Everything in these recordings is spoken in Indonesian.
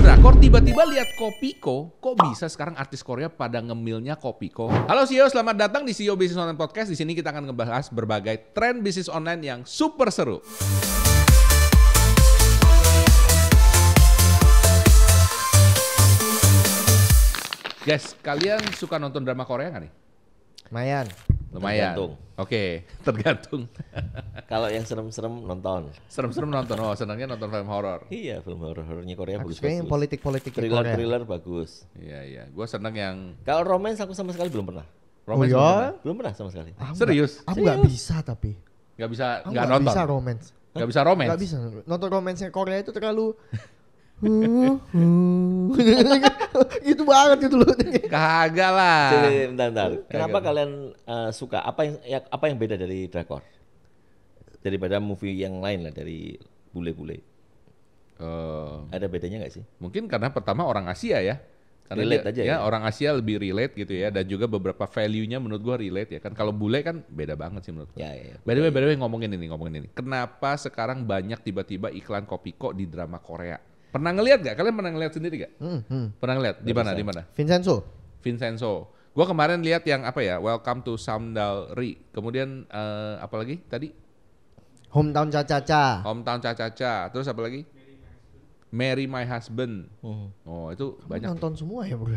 drakor tiba-tiba lihat Kopiko, kok bisa sekarang artis Korea pada ngemilnya Kopiko? Halo CEO, selamat datang di CEO Business Online Podcast. Di sini kita akan ngebahas berbagai tren bisnis online yang super seru. Guys, kalian suka nonton drama Korea nggak nih? Lumayan. Tergantung. Oke, tergantung. Kalau yang serem-serem nonton. Serem-serem nonton. Oh, senangnya nonton film horor. Iya, film horornya Korea Aku bagus. suka yang politik-politik di Korea. Thriller bagus. Iya. Gue seneng yang Kalau romance aku sama sekali belum pernah. romance. Oh ya? Belum pernah sama sekali. Serius? Aku nggak bisa tapi. Nggak bisa, Aku nggak nggak nonton. bisa romance. Nggak bisa romance. Nggak bisa. Nonton romansnya Korea itu terlalu gitu banget gitu loh. Kagak lah. Jadi, bentar. Kenapa kalian suka? Apa yang beda dari drakor? Daripada movie yang lain lah, dari bule-bule. Ada bedanya nggak sih? Mungkin karena pertama orang Asia ya. Karena Relate dia, aja ya. ya? Orang Asia lebih relate gitu ya. Dan juga beberapa value-nya menurut gua relate ya kan. Kalau bule kan beda banget sih menurut gua. Ya. By the way, ngomongin ini. Kenapa sekarang banyak tiba-tiba iklan Kopiko di drama Korea? Pernah ngeliat gak? Kalian pernah ngeliat sendiri gak? Pernah ngeliat? Di mana? Vincenzo. Gua kemarin lihat yang apa ya? Welcome to Samdalri. Kemudian apa lagi tadi? Hometown Caca-Caca. Hometown Caca-Caca. Terus apa lagi? Marry My Husband. Oh, itu Kamu banyak. nonton semua ya bro?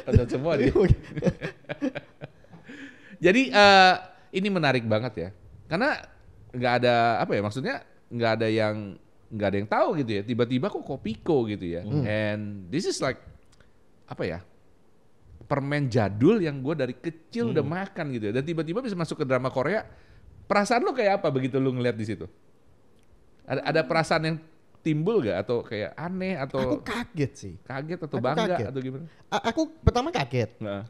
Nonton semua dia. Jadi ini menarik banget ya. Karena nggak ada apa ya? Maksudnya nggak ada yang tahu gitu ya. Tiba-tiba kok Kopiko gitu ya. And this is like apa ya? Permen jadul yang gue dari kecil udah makan gitu ya. Dan tiba-tiba bisa masuk ke drama Korea. Perasaan lo kayak apa begitu lo ngeliat di situ? Ada perasaan yang timbul gak atau kayak aneh atau Aku kaget sih. kaget atau Aku bangga kaget. atau gimana? Aku pertama kaget. Nah.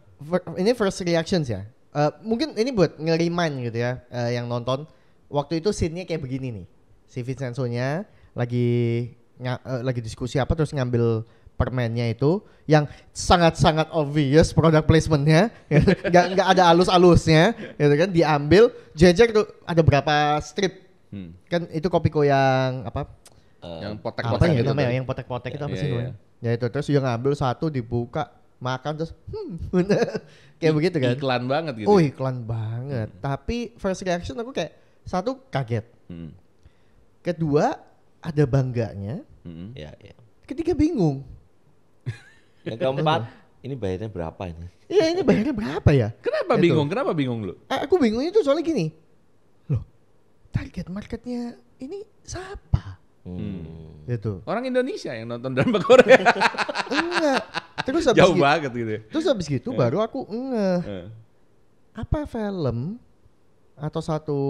Ini first reactions ya. Mungkin ini buat nge-remind gitu ya, yang nonton. Waktu itu scene-nya kayak begini nih. Si Vincenzo-nya lagi diskusi apa terus ngambil permennya itu yang sangat-sangat obvious product placement-nya. nggak ada alus-alusnya gitu kan, diambil jejer tuh ada berapa strip. Kan itu Kopiko yang apa? Yang Apa potek-potek ya gitu namanya? tadi. Yang potek-potek itu apa Iya, sih iya. namanya? Ya itu terus dia ngambil satu dibuka makan terus kayak begitu kan. Iklan banget gitu. Oh ya? iklan banget. Tapi first reaction aku kayak satu kaget. Kedua ada bangganya. Ya. Ketiga bingung. Yang keempat, ini bayarnya berapa ini? Iya ini bayarnya berapa ya? Kenapa Itu. bingung? Kenapa bingung lu? Aku bingungnya tuh soalnya gini. Loh target marketnya ini siapa? Gitu. Orang Indonesia yang nonton drama Korea. Enggak. Terus habis Jauh gitu, banget gitu ya. terus habis gitu baru aku apa film atau satu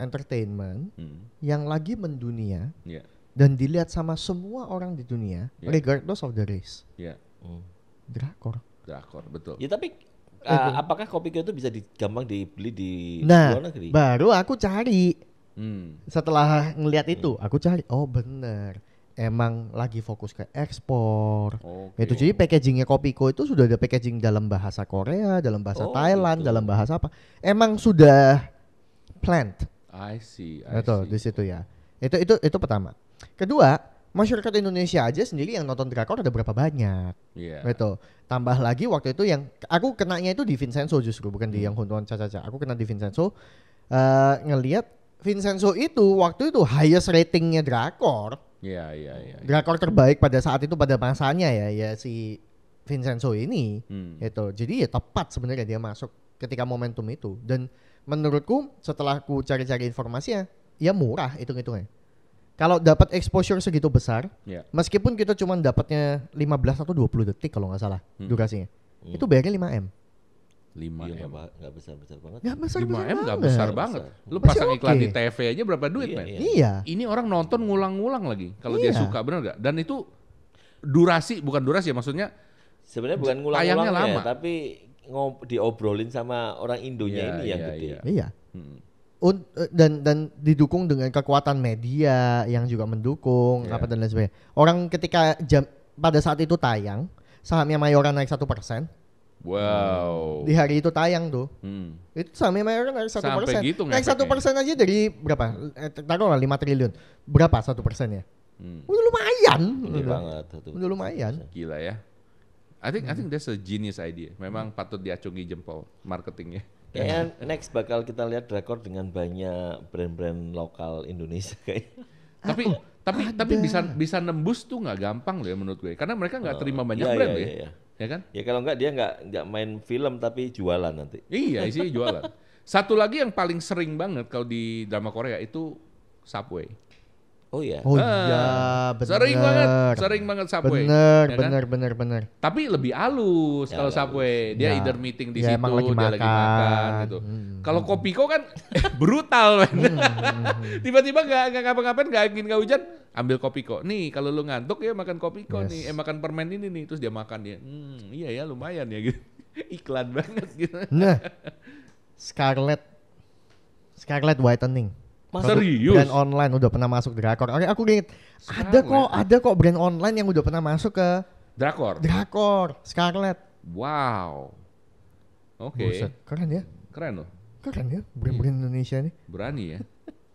entertainment yang lagi mendunia Iya. dan dilihat sama semua orang di dunia Yeah. regardless of the race. Iya. Drakor. Drakor, betul. Ya tapi apakah Kopiko itu bisa gampang dibeli di Nah, luar negeri? baru aku cari setelah ngelihat itu, aku cari. Oh bener, emang lagi fokus ke ekspor. Oke. Itu jadi packagingnya Kopiko itu sudah ada packaging dalam bahasa Korea, dalam bahasa Thailand, gitu. dalam bahasa apa? Emang sudah planned. I see. Itu di situ ya. Itu pertama. Kedua, masyarakat Indonesia aja sendiri yang nonton drakor ada berapa banyak? Iya. Gitu. Tambah lagi waktu itu yang aku kenanya itu di Vincenzo justru bukan di yang Hometown Caca-Caca. Aku kena di Vincenzo. Ngelihat Vincenzo itu waktu itu highest ratingnya drakor. Iya. Drakor terbaik pada saat itu pada masanya ya si Vincenzo ini. Itu. Jadi ya tepat sebenarnya dia masuk ketika momentum itu. Dan menurutku setelah aku cari-cari informasinya, ya murah hitung-hitungnya. Kalau dapat exposure segitu besar, Iya. meskipun kita cuma dapatnya 15 atau 20 detik kalau nggak salah durasinya. Itu bayarnya 5M. 5 Iya, M. nggak besar-besar banget. Nggak besar 5 M nggak besar banget. Lu Masih pasang iklan oke. di TV aja berapa duit, Iya, men? iya. Iya. Ini orang nonton ngulang-ngulang lagi. Kalau dia Iya. suka, bener gak? Dan itu bukan durasi ya, maksudnya Sebenarnya bukan tayangnya ngulang-ngulangnya, lama. tapi diobrolin sama orang Indonya Iya, ini yang iya, gede. iya. Iya. Dan didukung dengan kekuatan media yang juga mendukung Iya. apa dan lain sebagainya. Orang ketika pada saat itu tayang sahamnya Mayora naik 1%. Wow. Di hari itu tayang tuh. Itu sahamnya Mayora naik 1%. Sampai gitu naik ngefeknya. 1% aja dari berapa? Taruhlah 5 triliun. Berapa 1%-nya? Udah lumayan. Gede banget itu. Udah lumayan. Gila ya. I think that's a genius idea. Memang patut diacungi jempol marketingnya. Kayaknya next bakal kita lihat drakor dengan banyak brand-brand lokal Indonesia kayak. Tapi bisa nembus tuh nggak gampang loh ya menurut gue. Karena mereka nggak terima banyak brand ya. Iya. Ya kan? Ya kalau enggak dia enggak main film tapi jualan nanti. Iya, isinya jualan. Satu lagi yang paling sering banget kalau di drama Korea itu Subway. Oh iya. Oh iya, benar. Sering banget Subway. Bener, ya kan? bener. Tapi lebih halus Ya, kalau halus. Subway. Dia Ya. either meeting di Ya, situ, emang lagi dia lagi makan makan. gitu. Kalau Kopiko kan brutal, man. Tiba-tiba nggak ngapa-ngapain, nggak angin nggak hujan, ambil Kopiko. Nih kalau lu ngantuk ya makan Kopiko nih, makan permen ini nih, terus dia makan dia. Iya ya lumayan ya gitu. Iklan banget gitu. Nah, Scarlet Whitening. Serius? Brand online udah pernah masuk drakor. Oke, aku inget ada kok brand online yang udah pernah masuk ke drakor Scarlet. Wow. Oke. Buset, keren ya. Keren loh. Keren ya brand-brand Indonesia nih. Berani ya.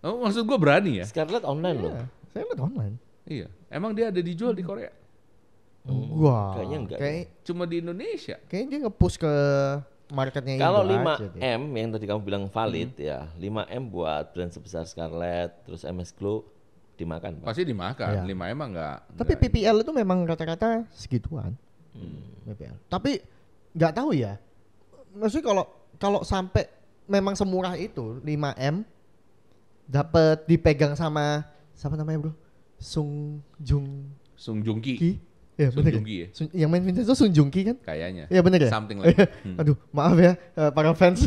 Oh maksud gua berani ya? Iya. Scarlet online loh. Scarlet online. Iya. Emang dia ada dijual di Korea? Wah, kayaknya enggak Cuma di Indonesia. kayaknya dia nge-push ke marketnya Kalau Indo aja deh. 5M yang tadi kamu bilang valid ya, 5M buat brand sebesar Scarlet, terus MS Glow dimakan, Pak. Pasti dimakan. Iya. 5 emang enggak. Tapi PPL itu memang rata-rata segituan. PPL. Tapi nggak tahu ya. Maksudnya kalau sampai memang semurah itu 5M dapat dipegang sama siapa namanya, Bro? Sung Joong Ki. Ki. Ya, Sung bener Joong Ki ya? Yang main Vincenzo Sung Joong Ki kan? Kayaknya. Iya bener ya? Something like that. Aduh, maaf ya para fans.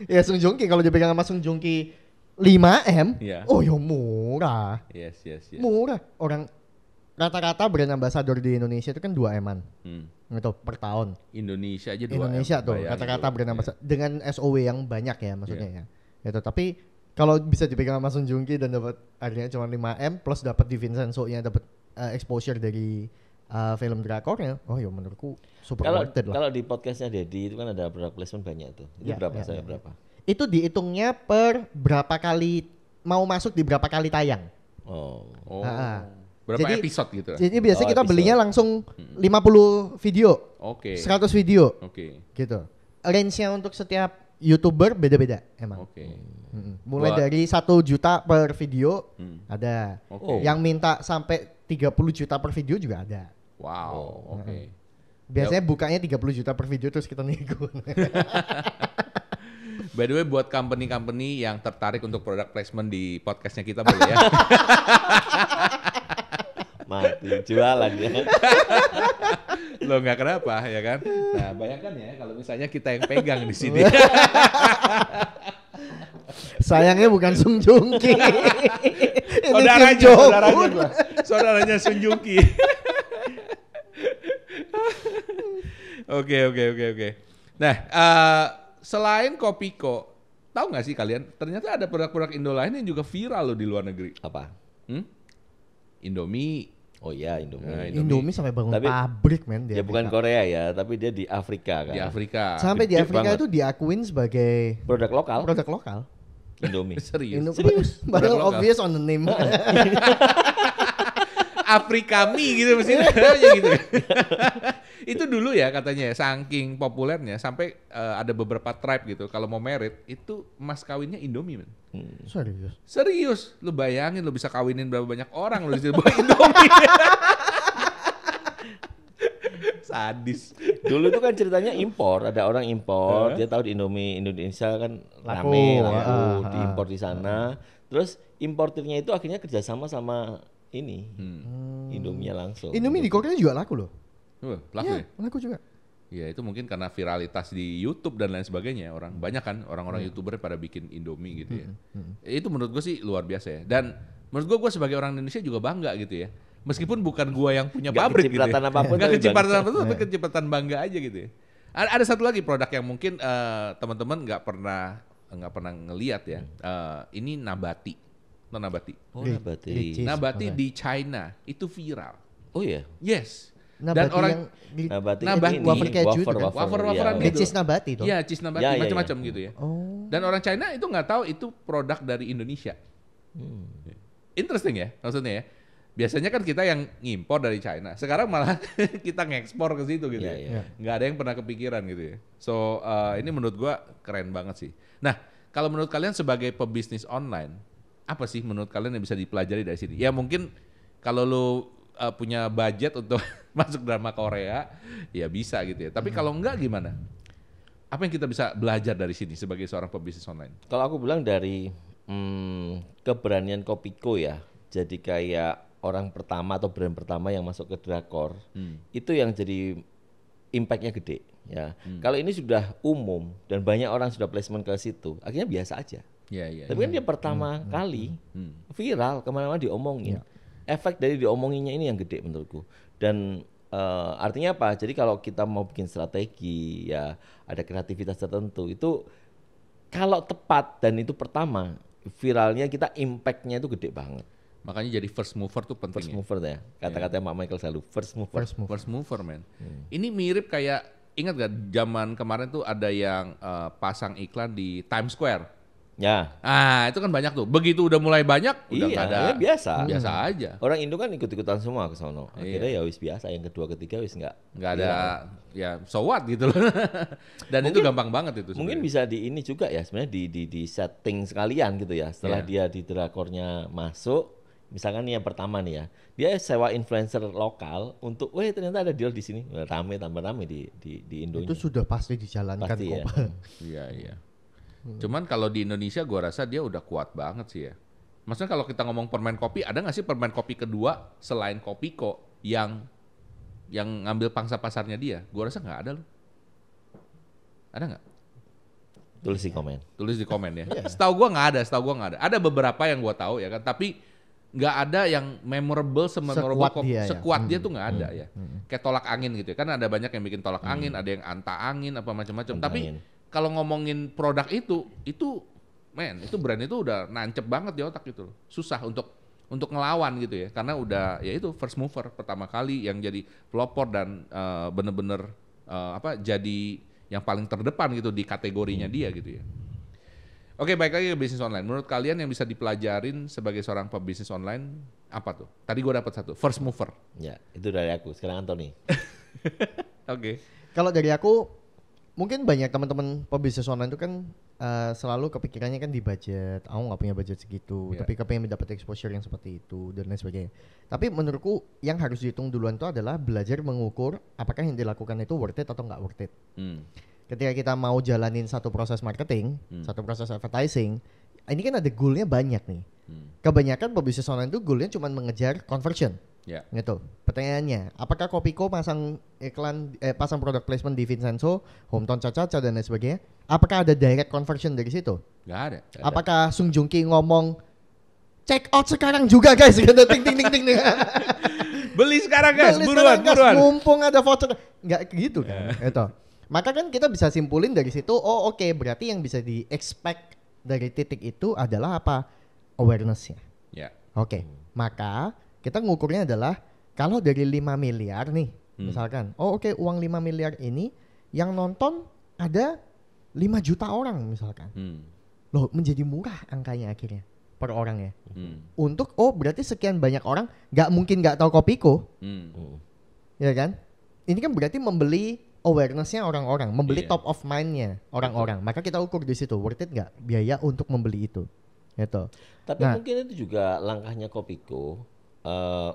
Ya Sung Joong Ki kalau dipegang sama Sung Joong Ki 5M, Iya. oh ya murah. Yes. Murah. Orang rata-rata brand ambassador di Indonesia itu kan 2M-an. Gitu per tahun. Indonesia aja 2 Indonesia tuh bayangin kata-kata dulu. brand Iya. ambassador dengan SOW yang banyak ya maksudnya ya. Itu tapi kalau bisa dipegang sama Sung Joong Ki dan dapat harganya cuma 5M plus dapat di Vincenzo-nya dapat exposure dari film drakornya. Oh ya menurutku super worth it lah. Kalau di podcastnya Dedi itu kan ada product placement banyak tuh. Itu Ya, berapa ya, saya ya. berapa? Itu dihitungnya per berapa kali mau masuk di berapa kali tayang. Oh. Oh. Ah. Berapa Jadi- episode gitu? Jadi biasanya kita episode. belinya langsung 50 video, Oke. 100 video Oke. gitu. Range-nya untuk setiap YouTuber beda-beda emang. Oke. Mulai Buat- dari 1 juta per video ada. Oke. Yang minta sampai 30 juta per video juga ada. Wow, oke. Biasanya bukanya 30 juta per video terus kita nego. By the way, buat company-company yang tertarik untuk product placement di podcastnya kita boleh ya. Mati jualan ya. Lo nggak kenapa ya kan? Nah, bayangkan ya kalau misalnya kita yang pegang di sini. Sayangnya bukan Sung Joong Ki. Ini saudaranya, Kim Jong saudaranya Un. gua. Saudaranya Sung Joong Ki. Oke. Nah, selain Kopiko, tahu nggak sih kalian? Ternyata ada produk-produk Indo lain yang juga viral loh di luar negeri. Apa? Indomie. Oh iya Indomie. Nah, Indomie sampai bangun Tapi- pabrik men di Ya bukan Afrika. Korea ya, tapi dia di Afrika kan. Di Afrika. Sampai di Gede Afrika banget. itu diakuin sebagai Produk lokal. produk lokal. Indomie. Serius. Serius. Padahal Produk lokal. obvious on the name. Afrikami gitu mestinya aja gitu. Itu dulu ya katanya ya, saking populernya sampai ada beberapa tribe gitu kalau mau merit itu mas kawinnya Indomie, men. Serius. Serius, lu bayangin lu bisa kawinin berapa banyak orang lu di situ bawa Indomie. Sadis. Dulu itu kan ceritanya impor, ada orang impor, dia tahu di Indonesia kan Laku, laku, diimpor di sana. Terus importirnya itu akhirnya kerjasama sama ini, Indomie langsung. Indomie di Korea juga laku loh. Laku ya? Laku juga. Ya itu mungkin karena viralitas di YouTube dan lain sebagainya orang banyak kan orang-orang YouTuber pada bikin Indomie gitu ya. Itu menurut gue sih luar biasa ya. Dan menurut gue sebagai orang Indonesia juga bangga gitu ya. Meskipun bukan gue yang punya Nggak pabrik gitu. kecipratan Ya. apapun, Nggak tapi kecipratan bangga. apapun, tapi kecepatan bangga aja gitu ya. Ada satu lagi produk yang mungkin teman-teman nggak pernah ngelihat ya. Ini Nabati. No, Nabati. Oh, Nabati. Cheese, Nabati oke. di China itu viral. Oh iya. Yes. Nabati Dan orang yang di, Nabati, Nabati. ini, Wafer keju itu kan? Wafer-waferan Which gitu. is Nabati tuh. Iya, cheese Nabati Ya, ya, macam-macam ya. gitu ya. Oh. Dan orang China itu nggak tahu itu produk dari Indonesia. interesting ya maksudnya ya. Biasanya kan kita yang ngimpor dari China, sekarang malah kita ngekspor ke situ gitu ya. Nggak ada yang pernah kepikiran gitu ya. So ini menurut gua keren banget sih. Nah kalau menurut kalian sebagai pebisnis online, apa sih menurut kalian yang bisa dipelajari dari sini? Ya mungkin kalau lu punya budget untuk masuk drama Korea, ya bisa gitu ya. Tapi kalau enggak gimana? Apa yang kita bisa belajar dari sini sebagai seorang pebisnis online? Kalau aku bilang dari keberanian Kopiko ya, jadi kayak orang pertama atau brand pertama yang masuk ke drakor, itu yang jadi impact-nya gede ya. Kalau ini sudah umum dan banyak orang sudah placement ke situ, akhirnya biasa aja. Tapi kan dia pertama kali viral, kemana-mana diomongin. Efek dari diomonginnya ini yang gede menurutku. Dan artinya apa? Jadi kalau kita mau bikin strategi ya ada kreativitas tertentu itu kalau tepat dan itu pertama viralnya kita impact-nya itu gede banget. Makanya jadi first mover tuh penting. First mover ya. Kata-katanya Pak Michael selalu first mover. First mover man. Ini mirip kayak ingat gak zaman kemarin tuh ada yang pasang iklan di Times Square. Ya. Itu kan banyak tuh. Begitu udah mulai banyak udah nggak ada. Ya biasa. Biasa aja. Orang Indo kan ikut-ikutan semua ke sono. Akhirnya ya wis biasa. Yang kedua ketiga wis nggak ada ya so what gitu loh. Dan mungkin, itu gampang banget itu. Mungkin bisa di ini juga ya sebenarnya di setting sekalian gitu ya. Setelah dia di drakornya masuk, misalkan nih yang pertama nih ya, dia sewa influencer lokal untuk, ternyata ada deal di sini, rame tambah rame di Indo. Itu sudah pasti dijalankan pasti kok. Ya. Iya. Cuman kalau di Indonesia gua rasa dia udah kuat banget sih ya. Maksudnya kalau kita ngomong permen kopi, ada nggak sih permen kopi kedua selain Kopiko yang ngambil pangsa pasarnya dia? Gua rasa nggak ada loh. Ada nggak? Tulis di komen ya. Setahu gua nggak ada. Ada beberapa yang gua tahu ya kan, tapi nggak ada yang memorable sekuat dia tuh nggak ada ya. Kayak tolak angin gitu ya. Kan ada banyak yang bikin tolak angin, ada yang anta angin apa macam-macam. Tapi kalau ngomongin produk itu brand itu udah nancep banget di otak gitu loh. Susah untuk ngelawan gitu ya. Karena udah ya itu first mover pertama kali yang jadi pelopor dan bener-bener jadi yang paling terdepan gitu di kategorinya dia gitu ya. Oke, baik lagi ke bisnis online. Menurut kalian yang bisa dipelajarin sebagai seorang pebisnis online apa tuh? Tadi gue dapat satu, first mover. Ya, itu dari aku. Sekarang Anthony. Oke. Kalau dari aku, mungkin banyak teman-teman pebisnis online itu kan selalu kepikirannya kan di budget. Aku nggak punya budget segitu, tapi kepengen mendapat exposure yang seperti itu dan lain sebagainya. Tapi menurutku yang harus dihitung duluan itu adalah belajar mengukur apakah yang dilakukan itu worth it atau nggak worth it. Ketika kita mau jalanin satu proses marketing, satu proses advertising, ini kan ada goalnya banyak nih. Kebanyakan pebisnis online itu goalnya cuma mengejar conversion. Gitu. Pertanyaannya, apakah Kopiko pasang iklan, pasang product placement di Vincenzo, Hometown Caca dan lain sebagainya? Apakah ada direct conversion dari situ? Nggak ada. Apakah Sung Joong Ki ngomong check out sekarang juga guys, gitu, ting. Beli sekarang guys, buruan. Mumpung ada voucher, nggak gitu kan? Itu. Maka kan kita bisa simpulin dari situ, oke, berarti yang bisa di-expect dari titik itu adalah apa? Awareness-nya. Oke, maka kita ngukurnya adalah kalau dari 5 miliar nih, misalkan, uang 5 miliar ini yang nonton ada 5 juta orang misalkan. Loh, menjadi murah angkanya akhirnya per orang ya. Untuk, berarti sekian banyak orang gak mungkin gak tahu Kopiko. Ya kan? Ini kan berarti membeli awareness-nya orang-orang, membeli top of mind-nya orang-orang. Maka kita ukur di situ, worth it nggak biaya untuk membeli itu. Gitu. Tapi mungkin itu juga langkahnya Kopiko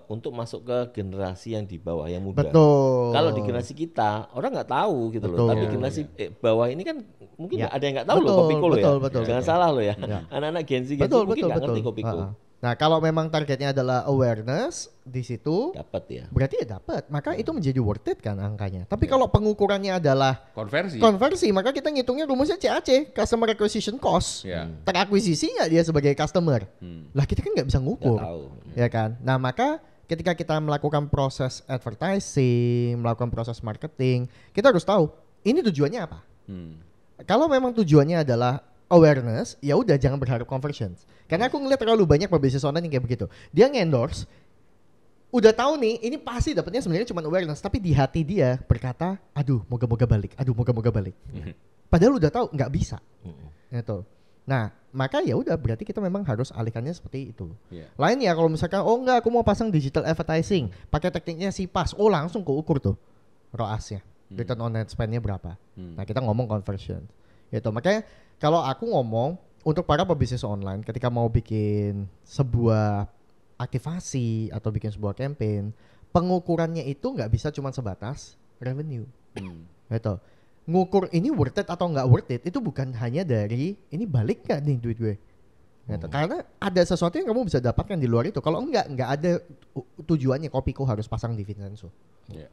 untuk masuk ke generasi yang di bawah, yang muda. Betul. Kalau di generasi kita, orang nggak tahu gitu loh. Tapi generasi bawah ini kan mungkin ada yang nggak tahu loh Kopiko loh ya. Jangan salah loh ya. Anak-anak Gen Z mungkin nggak ngerti Kopiko. Nah, kalau memang targetnya adalah awareness di situ, dapat ya. Berarti ya dapat. Maka itu menjadi worth it kan angkanya. Tapi kalau pengukurannya adalah konversi, maka kita ngitungnya rumusnya CAC, customer acquisition cost. Terakuisisi nggak dia sebagai customer? Lah kita kan nggak bisa ngukur, ya kan? Nah, maka ketika kita melakukan proses advertising, melakukan proses marketing, kita harus tahu ini tujuannya apa. Kalau memang tujuannya adalah awareness, ya udah jangan berharap conversions. Karena aku ngeliat terlalu banyak pebisnis online yang kayak begitu. Dia nge-endorse, udah tahu nih, ini pasti dapatnya sebenarnya cuma awareness, tapi di hati dia berkata, aduh moga-moga balik. Padahal udah tahu nggak bisa. Gitu. Nah, maka ya udah berarti kita memang harus alihkannya seperti itu. Iya. Lain ya kalau misalkan oh enggak aku mau pasang digital advertising, pakai tekniknya CPAS, oh langsung keukur tuh ROAS-nya, return on ad spend-nya berapa. Nah, kita ngomong conversion. Gitu. Makanya kalau aku ngomong untuk para pebisnis online ketika mau bikin sebuah aktivasi atau bikin sebuah campaign, pengukurannya itu nggak bisa cuma sebatas revenue. Gitu. Ngukur ini worth it atau nggak worth it itu bukan hanya dari ini balik nggak nih duit gue. Gitu. Karena ada sesuatu yang kamu bisa dapatkan di luar itu. Kalau nggak ada tujuannya Kopiko harus pasang di Vincenzo. Iya.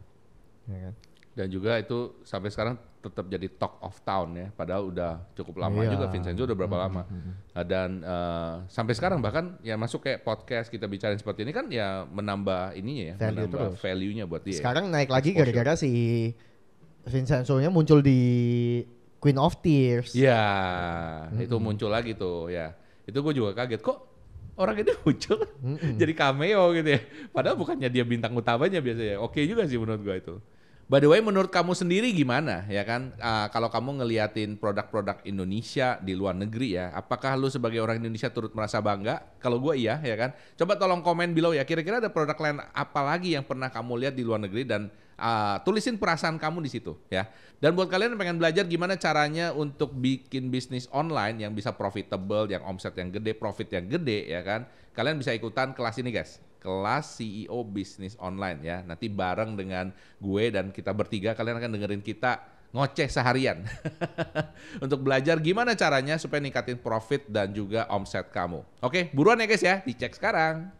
Ya kan? Dan juga itu sampai sekarang tetap jadi talk of town ya. Padahal udah cukup lama juga, Vincenzo udah berapa lama. Dan sampai sekarang bahkan ya masuk kayak podcast kita bicarain seperti ini kan ya menambah ininya ya, Value menambah terus. value-nya buat dia. Sekarang naik lagi Exposure. gara-gara si Vincenzo-nya muncul di Queen of Tears. Iya, itu muncul lagi tuh ya. Itu gue juga kaget kok orang ini muncul jadi cameo gitu ya. Padahal bukannya dia bintang utamanya biasanya. Oke juga sih menurut gue itu. By the way, menurut kamu sendiri gimana ya kan? Kalau kamu ngeliatin produk-produk Indonesia di luar negeri ya, apakah lu sebagai orang Indonesia turut merasa bangga? Kalau gue iya ya kan. Coba tolong komen below ya. Kira-kira ada produk lain apa lagi yang pernah kamu lihat di luar negeri dan tulisin perasaan kamu di situ ya. Dan buat kalian yang pengen belajar gimana caranya untuk bikin bisnis online yang bisa profitable, yang omset yang gede, profit yang gede ya kan. Kalian bisa ikutan kelas ini guys. Kelas CEO Bisnis Online ya. Nanti bareng dengan gue dan kita bertiga kalian akan dengerin kita ngoceh seharian. Untuk belajar gimana caranya supaya ningkatin profit dan juga omset kamu. Oke, buruan ya guys ya, dicek sekarang.